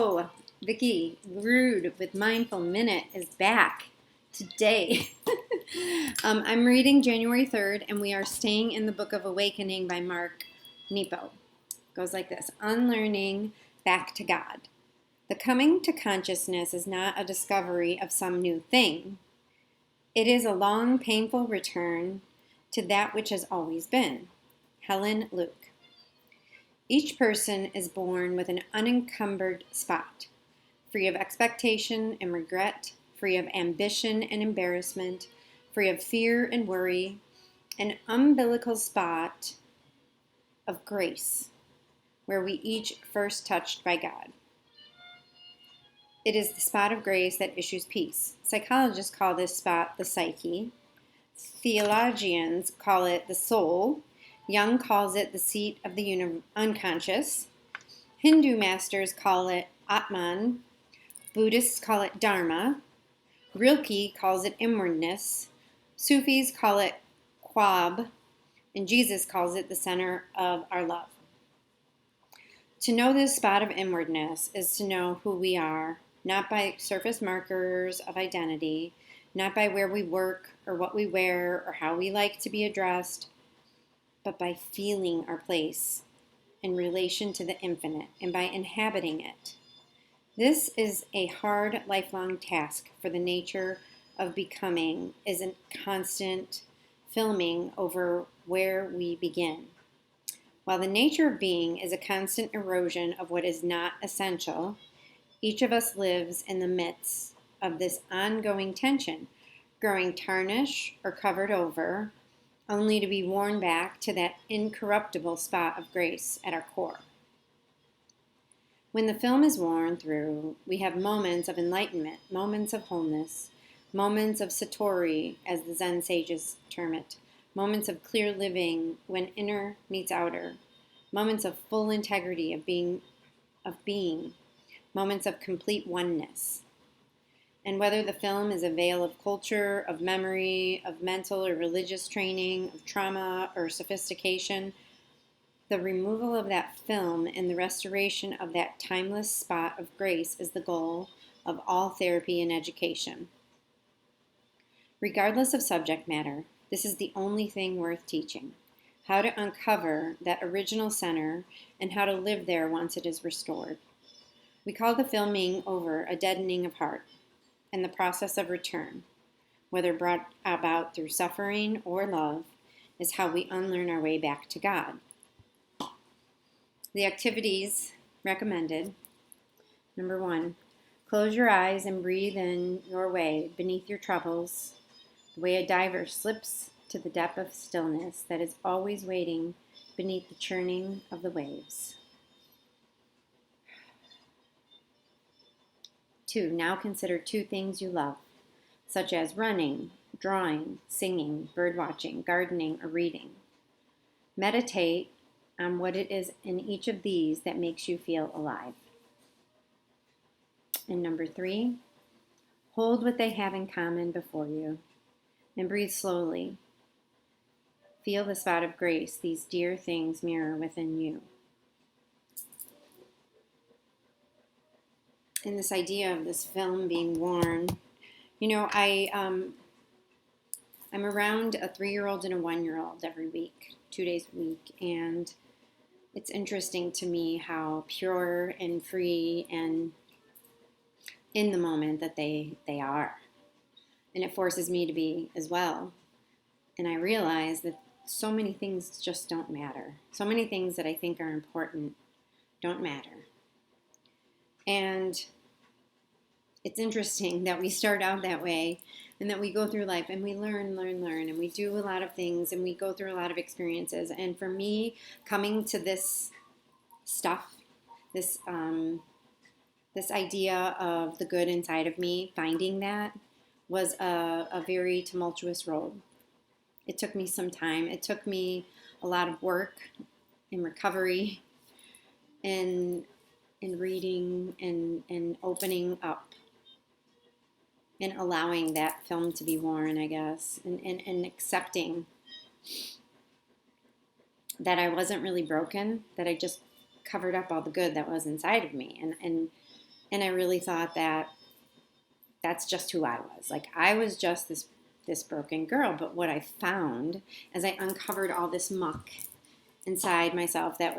Oh, Vikki, Rude with Mindful Minute is back today. I'm reading January 3rd, and we are staying in the Book of Awakening by Mark Nepo. It goes like this: Unlearning back to God. The coming to consciousness is not a discovery of some new thing. It is a long, painful return to that which has always been. Helen Luke. Each person is born with an unencumbered spot, free of expectation and regret, free of ambition and embarrassment, free of fear and worry, an umbilical spot of grace, where we each first touched by God. It is the spot of grace that issues peace. Psychologists call this spot the psyche. Theologians call it the soul. Jung calls it the seat of the unconscious. Hindu masters call it Atman. Buddhists call it Dharma. Rilke calls it inwardness. Sufis call it Quab. And Jesus calls it the center of our love. To know this spot of inwardness is to know who we are, not by surface markers of identity, not by where we work or what we wear or how we like to be addressed, but by feeling our place in relation to the infinite and by inhabiting it. This is a hard, lifelong task, for the nature of becoming is a constant filming over where we begin. While the nature of being is a constant erosion of what is not essential, each of us lives in the midst of this ongoing tension, growing tarnished or covered over, only to be worn back to that incorruptible spot of grace at our core. When the film is worn through, we have moments of enlightenment, moments of wholeness, moments of satori, as the Zen sages term it, moments of clear living when inner meets outer, moments of full integrity of being, moments of complete oneness. And whether the film is a veil of culture, of memory, of mental or religious training, of trauma or sophistication, the removal of that film and the restoration of that timeless spot of grace is the goal of all therapy and education. Regardless of subject matter, this is the only thing worth teaching: how to uncover that original center and how to live there once it is restored. We call the filming over a deadening of heart, and the process of return, whether brought about through suffering or love, is how we unlearn our way back to God. The activities recommended: number 1, close your eyes and breathe in your way beneath your troubles, the way a diver slips to the depth of stillness that is always waiting beneath the churning of the waves. 2, now consider 2 things you love, such as running, drawing, singing, birdwatching, gardening, or reading. Meditate on what it is in each of these that makes you feel alive. And number 3, hold what they have in common before you and breathe slowly. Feel the spot of grace these dear things mirror within you. And this idea of this film being worn, I'm around a 3-year-old and a 1-year-old every week, 2 days a week, and it's interesting to me how pure and free and in the moment that they are. And it forces me to be as well. And I realize that so many things just don't matter. So many things that I think are important don't matter. And it's interesting that we start out that way and that we go through life and we learn, and we do a lot of things and we go through a lot of experiences. And for me, coming to this stuff, this idea of the good inside of me, finding that was a very tumultuous road. It took me some time. It took me a lot of work and recovery and reading and opening up and allowing that film to be worn, I guess, and accepting that I wasn't really broken, that I just covered up all the good that was inside of me. And And I really thought that that's just who I was. Like, I was just this broken girl. But what I found as I uncovered all this muck inside myself, I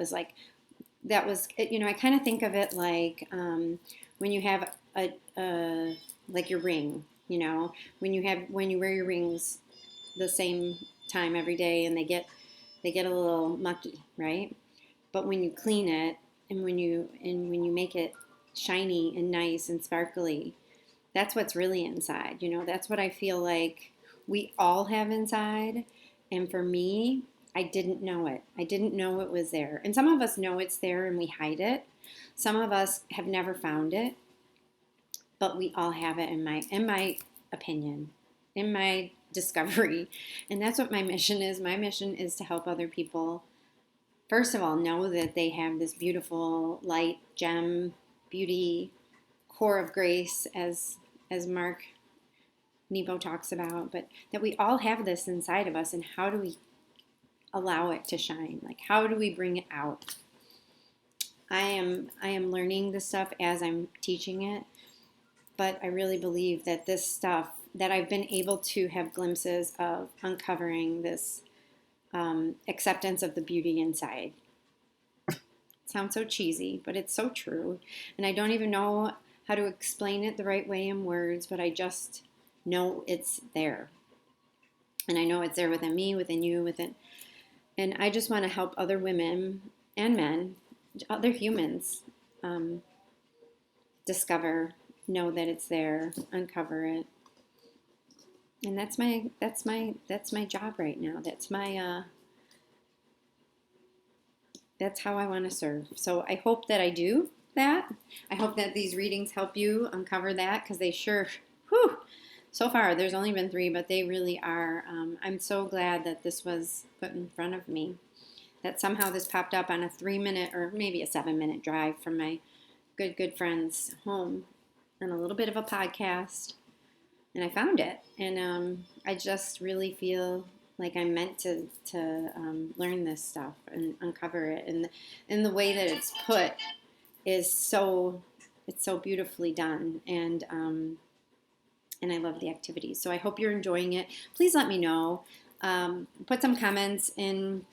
kind of think of it like when you have like your ring, when you wear your rings the same time every day, and they get a little mucky, right? But when you clean it, and when you make it shiny and nice and sparkly, that's what's really inside. That's what I feel like we all have inside. And for me, I didn't know it. I didn't know it was there. And some of us know it's there and we hide it. Some of us have never found it, but we all have it in my opinion, in my discovery. And that's what my mission is. My mission is to help other people, first of all, know that they have this beautiful light, gem, beauty, core of grace, as Mark Nepo talks about, but that we all have this inside of us, and how do we allow it to shine? Like, how do we bring it out? I am learning this stuff as I'm teaching it, but I really believe that this stuff that I've been able to have glimpses of uncovering this acceptance of the beauty inside. It sounds so cheesy, but it's so true. And I don't even know how to explain it the right way in words, but I just know it's there. And I know it's there within me, within you, within. And I just want to help other women and men, other humans, discover, know that it's there, uncover it. And that's my job right now. That's how I want to serve. So I hope that I do that. I hope that these readings help you uncover that, because they sure, whew, so far there's only been 3, but they really are. I'm so glad that this was put in front of me, that somehow this popped up on a 3-minute or maybe a 7-minute drive from my good friend's home, and a little bit of a podcast. And I found it, and I just really feel like I'm meant to learn this stuff and uncover it. And the way that it's put is it's so beautifully done, and I love the activities. So I hope you're enjoying it. Please let me know. Put some comments in.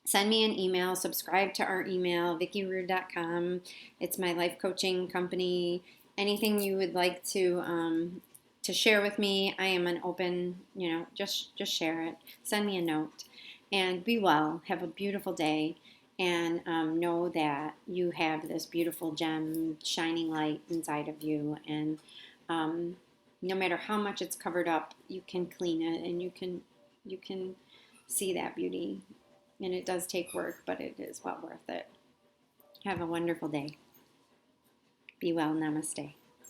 Send me an email. Subscribe to our email, vikkirude.com. It's my life coaching company. Anything you would like to share with me, I am an open, just share it. Send me a note. And be well. Have a beautiful day. And know that you have this beautiful gem, shining light inside of you. And no matter how much it's covered up, you can clean it, and you can see that beauty. And it does take work, but it is well worth it. Have a wonderful day. Be well. Namaste.